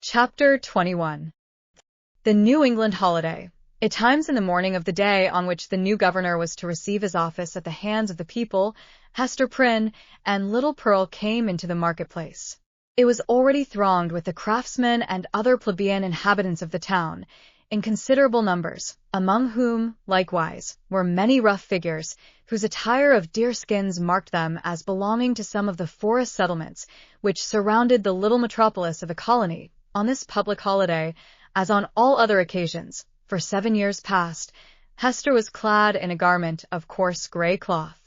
Chapter 21. The New England Holiday. It chimes in the morning of the day on which the new governor was to receive his office at the hands of the people. Hester Prynne and little Pearl came into the marketplace. It was already thronged with the craftsmen and other plebeian inhabitants of the town, in considerable numbers, among whom, likewise, were many rough figures, whose attire of deerskins marked them as belonging to some of the forest settlements which surrounded the little metropolis of the colony. On this public holiday, as on all other occasions, for 7 years past, Hester was clad in a garment of coarse gray cloth.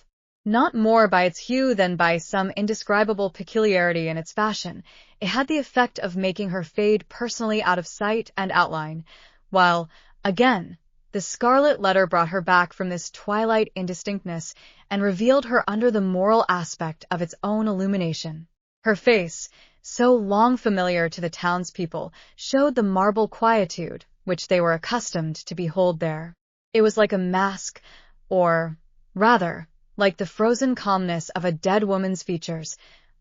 Not more by its hue than by some indescribable peculiarity in its fashion, it had the effect of making her fade personally out of sight and outline, while, again, the scarlet letter brought her back from this twilight indistinctness and revealed her under the moral aspect of its own illumination. Her face, so long familiar to the townspeople, showed the marble quietude which they were accustomed to behold there. It was like a mask, or, rather, like the frozen calmness of a dead woman's features,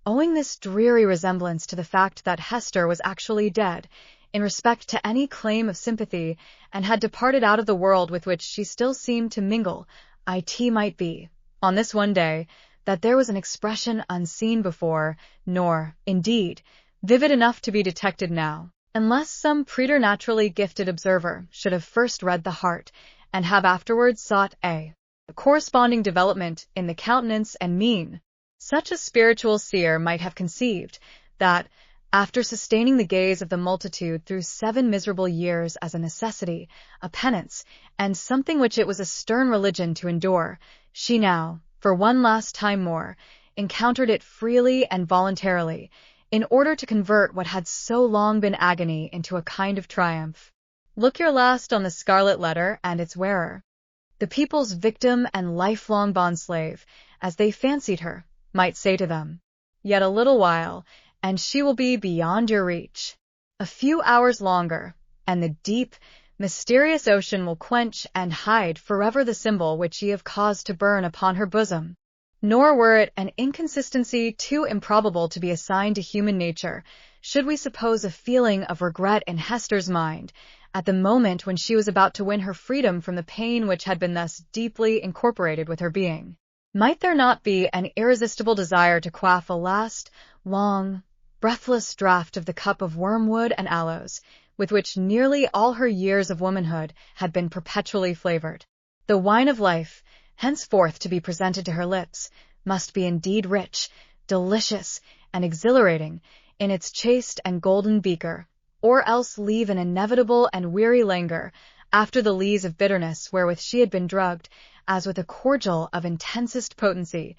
owing this dreary resemblance to the fact that Hester was actually dead, in respect to any claim of sympathy, and had departed out of the world with which she still seemed to mingle. It might be, on this one day, that there was an expression unseen before, nor, indeed, vivid enough to be detected now, unless some preternaturally gifted observer should have first read the heart, and have afterwards sought a corresponding development in the countenance and mien. Such a spiritual seer might have conceived that, after sustaining the gaze of the multitude through 7 miserable years as a necessity, a penance, and something which it was a stern religion to endure, she now, for one last time more, encountered it freely and voluntarily, in order to convert what had so long been agony into a kind of triumph. Look your last on the scarlet letter and its wearer. The people's victim and lifelong bondslave, as they fancied her, might say to them, "Yet a little while, and she will be beyond your reach. A few hours longer, and the deep, mysterious ocean will quench and hide forever the symbol which ye have caused to burn upon her bosom." Nor were it an inconsistency too improbable to be assigned to human nature, should we suppose a feeling of regret in Hester's mind, at the moment when she was about to win her freedom from the pain which had been thus deeply incorporated with her being. Might there not be an irresistible desire to quaff a last, long, breathless draught of the cup of wormwood and aloes, with which nearly all her years of womanhood had been perpetually flavored? The wine of life, henceforth to be presented to her lips, must be indeed rich, delicious, and exhilarating in its chaste and golden beaker, or else leave an inevitable and weary languor after the lees of bitterness wherewith she had been drugged, as with a cordial of intensest potency.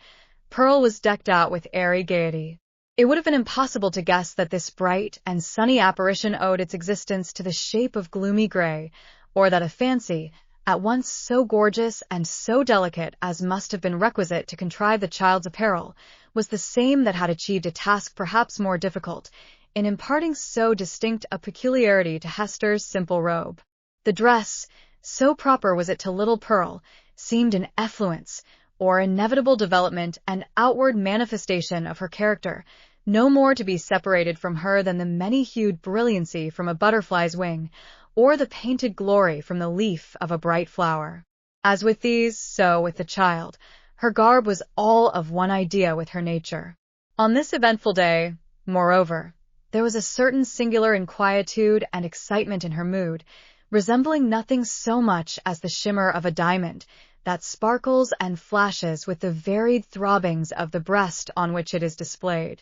Pearl was decked out with airy gaiety. It would have been impossible to guess that this bright and sunny apparition owed its existence to the shape of gloomy gray, or that a fancy, at once so gorgeous and so delicate as must have been requisite to contrive the child's apparel, was the same that had achieved a task perhaps more difficult, in imparting so distinct a peculiarity to Hester's simple robe. The dress, so proper was it to little Pearl, seemed an effluence, or inevitable development and outward manifestation of her character, no more to be separated from her than the many-hued brilliancy from a butterfly's wing, or the painted glory from the leaf of a bright flower. As with these, so with the child, her garb was all of one idea with her nature. On this eventful day, moreover, there was a certain singular inquietude and excitement in her mood, resembling nothing so much as the shimmer of a diamond, that sparkles and flashes with the varied throbbings of the breast on which it is displayed.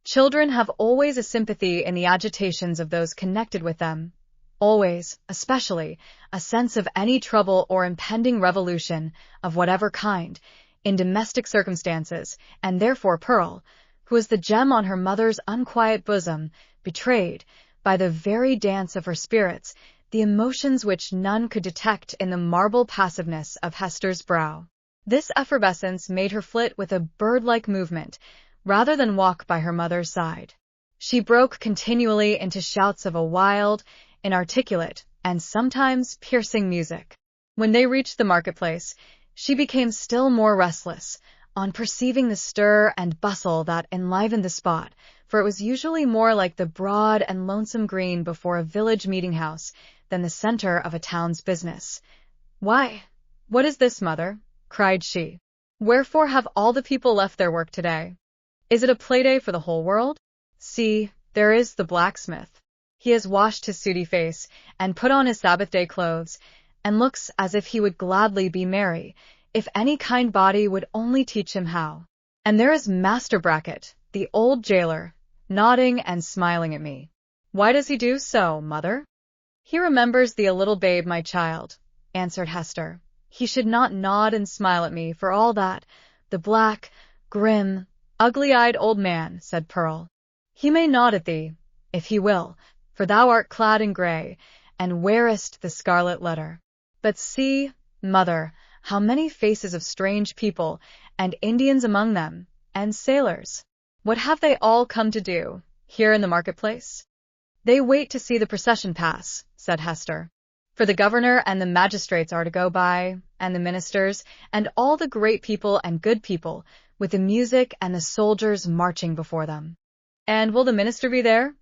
Children have always a sympathy in the agitations of those connected with them, always, especially, a sense of any trouble or impending revolution, of whatever kind, in domestic circumstances, and therefore Pearl, who was the gem on her mother's unquiet bosom, betrayed, by the very dance of her spirits, the emotions which none could detect in the marble passiveness of Hester's brow. This effervescence made her flit with a bird-like movement, rather than walk by her mother's side. She broke continually into shouts of a wild, inarticulate, and sometimes piercing music. When they reached the marketplace, she became still more restless, on perceiving the stir and bustle that enlivened the spot, for it was usually more like the broad and lonesome green before a village meeting house than the center of a town's business. "Why, what is this, mother?" cried she. "Wherefore have all the people left their work today? Is it a play-day for the whole world? See, there is the blacksmith. He has washed his sooty face, and put on his Sabbath-day clothes, and looks as if he would gladly be merry, if any kind body would only teach him how. And there is Master Brackett, the old jailer, nodding and smiling at me. Why does he do so, mother?" "He remembers thee a little babe, my child," answered Hester. "He should not nod and smile at me for all that. The black, grim, ugly-eyed old man," said Pearl. "He may nod at thee, if he will, for thou art clad in gray, and wearest the scarlet letter. But see, mother, how many faces of strange people, and Indians among them, and sailors. What have they all come to do, here in the marketplace?" "They wait to see the procession pass," said Hester. "For the governor and the magistrates are to go by, and the ministers, and all the great people and good people, with the music and the soldiers marching before them." "And will the minister be there?"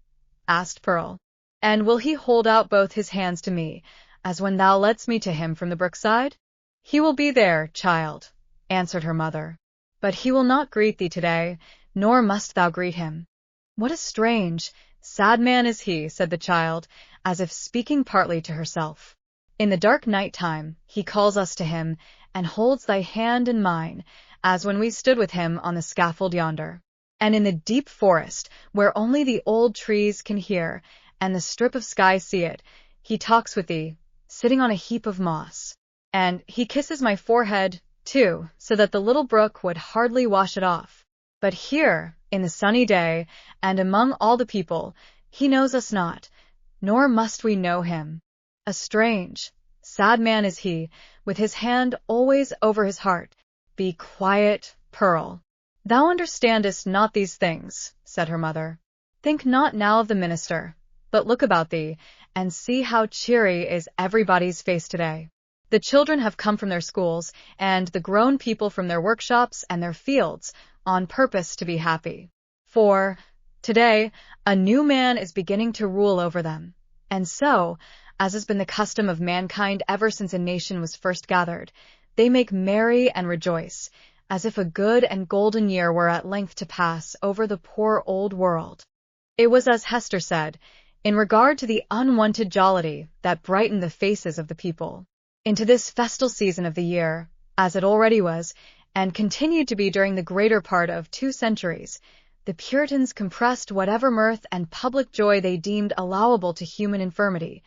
asked Pearl. "And will he hold out both his hands to me, as when thou ledst me to him from the brookside?" "He will be there, child," answered her mother. "But he will not greet thee today, nor must thou greet him." "What a strange, sad man is he," said the child, as if speaking partly to herself. "In the dark night-time he calls us to him, and holds thy hand in mine, as when we stood with him on the scaffold yonder. And in the deep forest, where only the old trees can hear, and the strip of sky see it, he talks with thee, sitting on a heap of moss. And he kisses my forehead, too, so that the little brook would hardly wash it off. But here, in the sunny day, and among all the people, he knows us not, nor must we know him. A strange, sad man is he, with his hand always over his heart. Be quiet, Pearl. Thou understandest not these things," said her mother. "Think not now of the minister, but look about thee, and see how cheery is everybody's face today. The children have come from their schools, and the grown people from their workshops and their fields, on purpose to be happy. For, today, a new man is beginning to rule over them. And so, as has been the custom of mankind ever since a nation was first gathered, they make merry and rejoice, as if a good and golden year were at length to pass over the poor old world." It was as Hester said, in regard to the unwonted jollity that brightened the faces of the people. Into this festal season of the year, as it already was, and continued to be during the greater part of 2 centuries, the Puritans compressed whatever mirth and public joy they deemed allowable to human infirmity,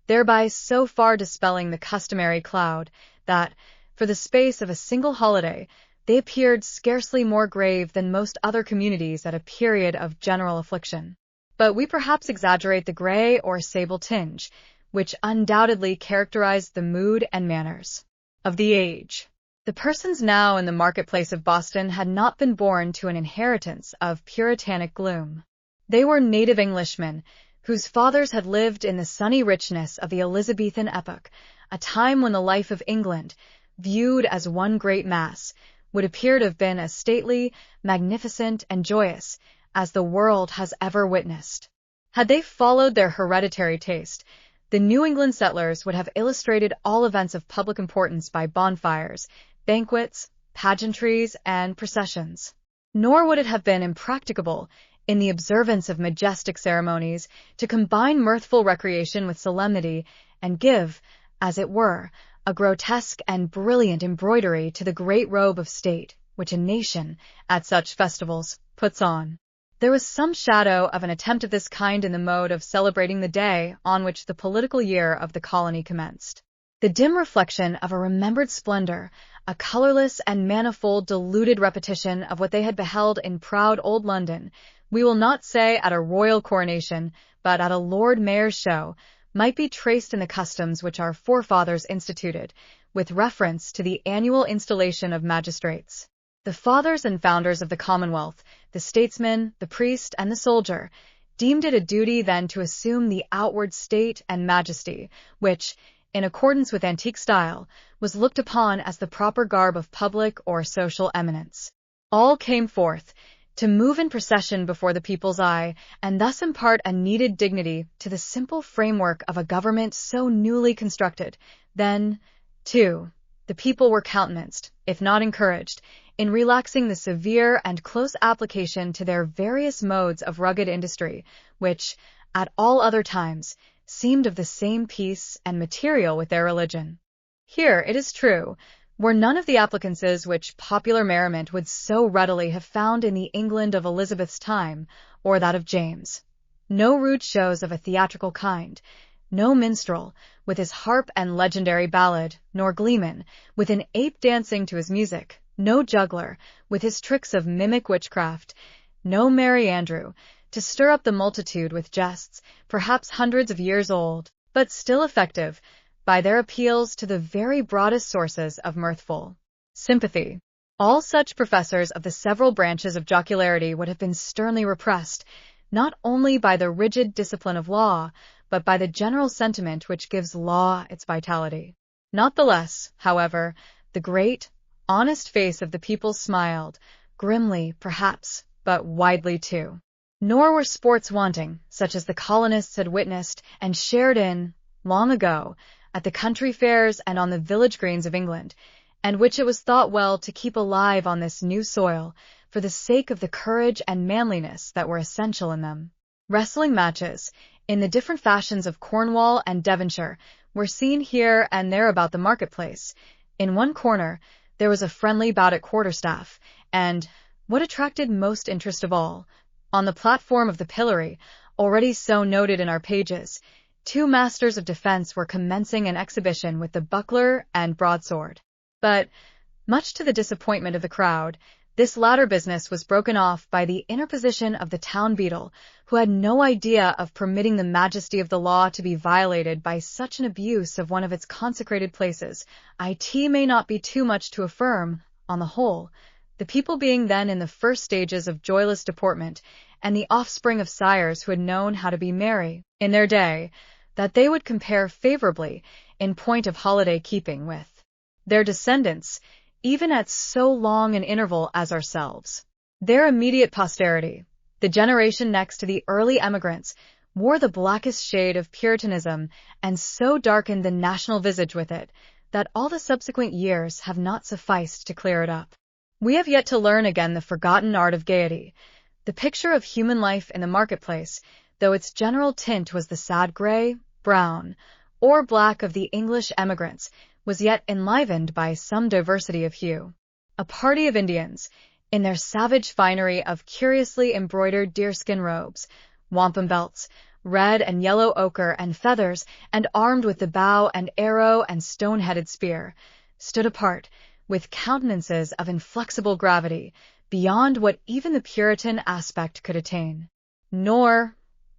thereby so far dispelling the customary cloud, that, for the space of a single holiday, they appeared scarcely more grave than most other communities at a period of general affliction. But we perhaps exaggerate the gray or sable tinge, which undoubtedly characterized the mood and manners of the age. The persons now in the marketplace of Boston had not been born to an inheritance of puritanic gloom. They were native Englishmen, whose fathers had lived in the sunny richness of the Elizabethan epoch, a time when the life of England, viewed as one great mass, would appear to have been as stately, magnificent, and joyous as the world has ever witnessed. Had they followed their hereditary taste, the New England settlers would have illustrated all events of public importance by bonfires, banquets, pageantries, and processions. Nor would it have been impracticable, in the observance of majestic ceremonies, to combine mirthful recreation with solemnity, and give, as it were, a grotesque and brilliant embroidery to the great robe of state which a nation, at such festivals, puts on. There was some shadow of an attempt of this kind in the mode of celebrating the day on which the political year of the colony commenced. The dim reflection of a remembered splendor, a colorless and manifold diluted repetition of what they had beheld in proud old London, we will not say at a royal coronation, but at a Lord Mayor's show, might be traced in the customs which our forefathers instituted, with reference to the annual installation of magistrates. The fathers and founders of the Commonwealth, the statesman, the priest, and the soldier, deemed it a duty then to assume the outward state and majesty, which, in accordance with antique style, was looked upon as the proper garb of public or social eminence. All came forth, to move in procession before the people's eye, and thus impart a needed dignity to the simple framework of a government so newly constructed. Then, too, the people were countenanced, if not encouraged, in relaxing the severe and close application to their various modes of rugged industry, which, at all other times, seemed of the same piece and material with their religion. Here, it is true, were none of the applicances which popular merriment would so readily have found in the England of Elizabeth's time, or that of James. No rude shows of a theatrical kind, no minstrel, with his harp and legendary ballad, nor gleeman, with an ape dancing to his music, no juggler, with his tricks of mimic witchcraft, no Merry Andrew, to stir up the multitude with jests, perhaps hundreds of years old, but still effective, by their appeals to the very broadest sources of mirthful sympathy. All such professors of the several branches of jocularity would have been sternly repressed, not only by the rigid discipline of law, but by the general sentiment which gives law its vitality. Not the less, however, the great, honest face of the people smiled, grimly, perhaps, but widely too. Nor were sports wanting, such as the colonists had witnessed and shared in, long ago, at the country fairs and on the village greens of England, and which it was thought well to keep alive on this new soil, for the sake of the courage and manliness that were essential in them. Wrestling matches, in the different fashions of Cornwall and Devonshire, were seen here and there about the marketplace. In one corner, there was a friendly bout at quarterstaff, and, what attracted most interest of all, on the platform of the pillory, already so noted in our pages, 2 masters of defense were commencing an exhibition with the buckler and broadsword. But, much to the disappointment of the crowd, this latter business was broken off by the interposition of the town beadle, who had no idea of permitting the majesty of the law to be violated by such an abuse of one of its consecrated places. It may not be too much to affirm, on the whole, the people being then in the first stages of joyless deportment, and the offspring of sires who had known how to be merry in their day, that they would compare favorably, in point of holiday-keeping, with their descendants, even at so long an interval as ourselves. Their immediate posterity, the generation next to the early emigrants, wore the blackest shade of Puritanism, and so darkened the national visage with it, that all the subsequent years have not sufficed to clear it up. We have yet to learn again the forgotten art of gaiety, the picture of human life in the marketplace, though its general tint was the sad gray, brown, or black of the English emigrants, was yet enlivened by some diversity of hue. A party of Indians, in their savage finery of curiously embroidered deerskin robes, wampum belts, red and yellow ochre and feathers, and armed with the bow and arrow and stone-headed spear, stood apart, with countenances of inflexible gravity, beyond what even the Puritan aspect could attain. Nor,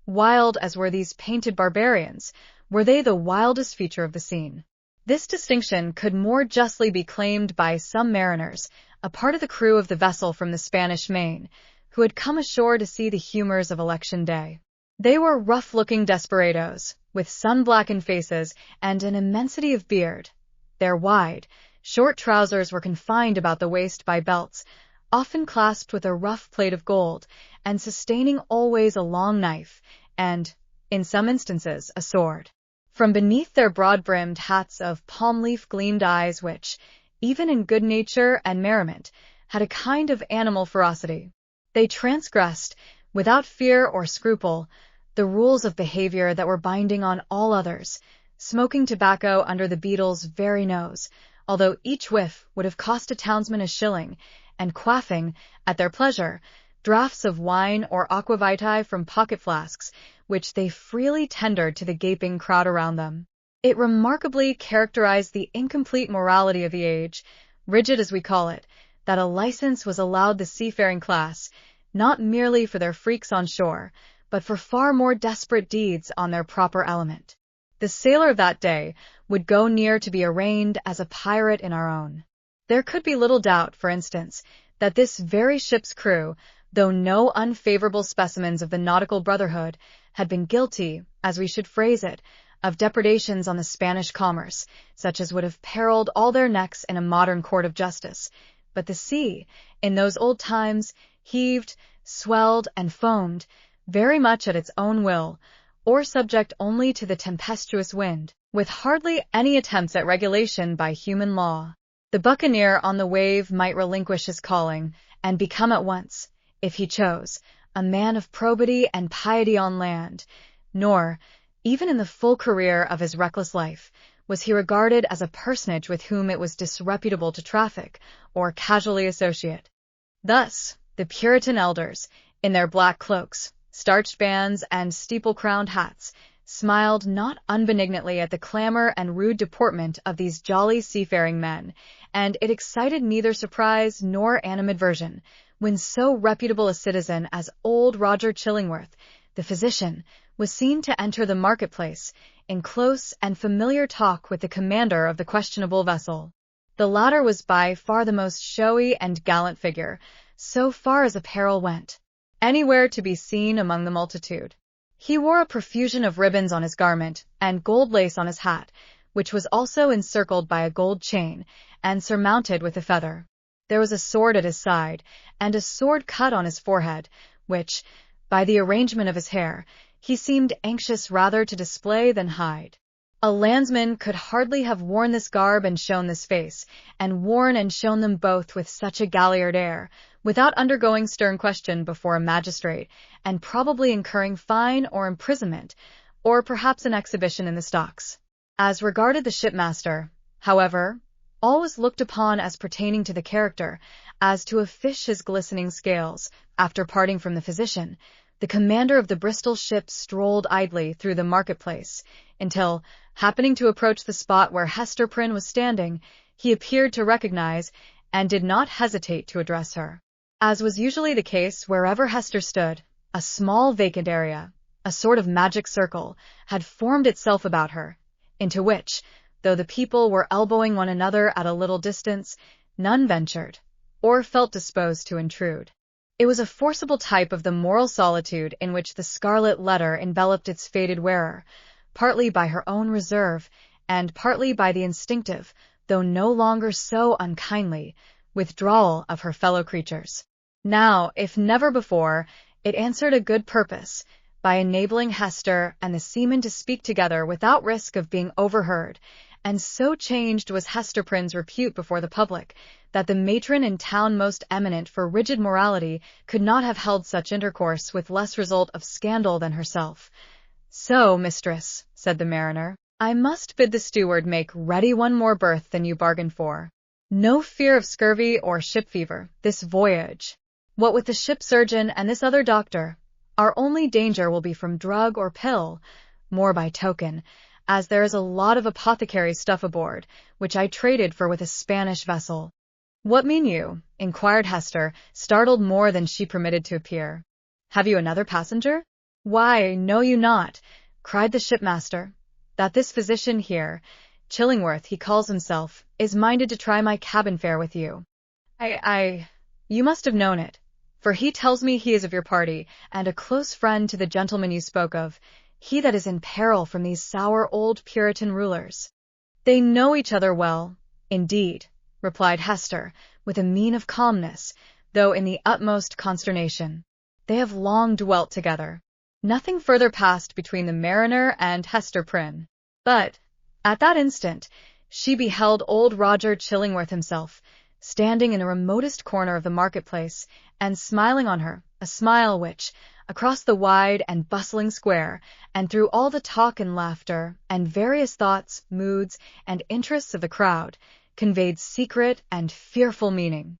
wild as were these painted barbarians, were they the wildest feature of the scene. This distinction could more justly be claimed by some mariners, a part of the crew of the vessel from the Spanish Main, who had come ashore to see the humors of Election Day. They were rough-looking desperadoes, with sun-blackened faces and an immensity of beard. Their wide, short trousers were confined about the waist by belts, often clasped with a rough plate of gold, and sustaining always a long knife, and, in some instances, a sword. From beneath their broad-brimmed hats of palm-leaf gleamed eyes which, even in good nature and merriment, had a kind of animal ferocity. They transgressed, without fear or scruple, the rules of behavior that were binding on all others, smoking tobacco under the beadle's very nose, although each whiff would have cost a townsman a shilling, and quaffing, at their pleasure, draughts of wine or aqua vitae from pocket flasks, which they freely tendered to the gaping crowd around them. It remarkably characterized the incomplete morality of the age, rigid as we call it, that a license was allowed the seafaring class, not merely for their freaks on shore, but for far more desperate deeds on their proper element. The sailor of that day would go near to be arraigned as a pirate in our own. There could be little doubt, for instance, that this very ship's crew, though no unfavorable specimens of the nautical brotherhood, had been guilty, as we should phrase it, of depredations on the Spanish commerce, such as would have periled all their necks in a modern court of justice. but the sea, in those old times, heaved, swelled, and foamed, very much at its own will, or subject only to the tempestuous wind, with hardly any attempts at regulation by human law. The buccaneer on the wave might relinquish his calling, and become at once, if he chose, a man of probity and piety on land, nor, even in the full career of his reckless life, was he regarded as a personage with whom it was disreputable to traffic or casually associate. Thus, the Puritan elders, in their black cloaks, starched bands, and steeple-crowned hats, smiled not unbenignantly at the clamor and rude deportment of these jolly seafaring men, and it excited neither surprise nor animadversion when so reputable a citizen as old Roger Chillingworth, the physician, was seen to enter the marketplace in close and familiar talk with the commander of the questionable vessel. The latter was by far the most showy and gallant figure, so far as apparel went, anywhere to be seen among the multitude. He wore a profusion of ribbons on his garment and gold lace on his hat, which was also encircled by a gold chain and surmounted with a feather. There was a sword at his side, and a sword cut on his forehead, which, by the arrangement of his hair, he seemed anxious rather to display than hide. A landsman could hardly have worn this garb and shown this face, and worn and shown them both with such a galliard air, without undergoing stern question before a magistrate, and probably incurring fine or imprisonment, or perhaps an exhibition in the stocks. As regarded the shipmaster, however, all was looked upon as pertaining to the character, as to a fish his glistening scales. After parting from the physician, the commander of the Bristol ship strolled idly through the marketplace, until, happening to approach the spot where Hester Prynne was standing, he appeared to recognize, and did not hesitate to address her. As was usually the case wherever Hester stood, a small vacant area, a sort of magic circle, had formed itself about her, into which, though the people were elbowing one another at a little distance, none ventured, or felt disposed to intrude. It was a forcible type of the moral solitude in which the Scarlet Letter enveloped its fated wearer, partly by her own reserve, and partly by the instinctive, though no longer so unkindly, withdrawal of her fellow creatures. Now, if never before, it answered a good purpose, by enabling Hester and the seaman to speak together without risk of being overheard, and so changed was Hester Prynne's repute before the public, that the matron in town most eminent for rigid morality could not have held such intercourse with less result of scandal than herself. "So, mistress," said the mariner, "I must bid the steward make ready one more berth than you bargained for. No fear of scurvy or ship fever this voyage. What with the ship surgeon and this other doctor, our only danger will be from drug or pill, more by token, as there is a lot of apothecary stuff aboard, which I traded for with a Spanish vessel." "What mean you?" inquired Hester, startled more than she permitted to appear. "Have you another passenger?" "Why, know you not," cried the shipmaster, "that this physician here, Chillingworth he calls himself, is minded to try my cabin fare with you? You must have known it, for he tells me he is of your party, and a close friend to the gentleman you spoke of, he that is in peril from these sour old Puritan rulers." "They know each other well, indeed," replied Hester, with a mien of calmness, though in the utmost consternation. "They have long dwelt together." Nothing further passed between the mariner and Hester Prynne. But, at that instant, she beheld old Roger Chillingworth himself, standing in the remotest corner of the marketplace, and smiling on her, a smile which, across the wide and bustling square, and through all the talk and laughter, and various thoughts, moods, and interests of the crowd, conveyed secret and fearful meaning.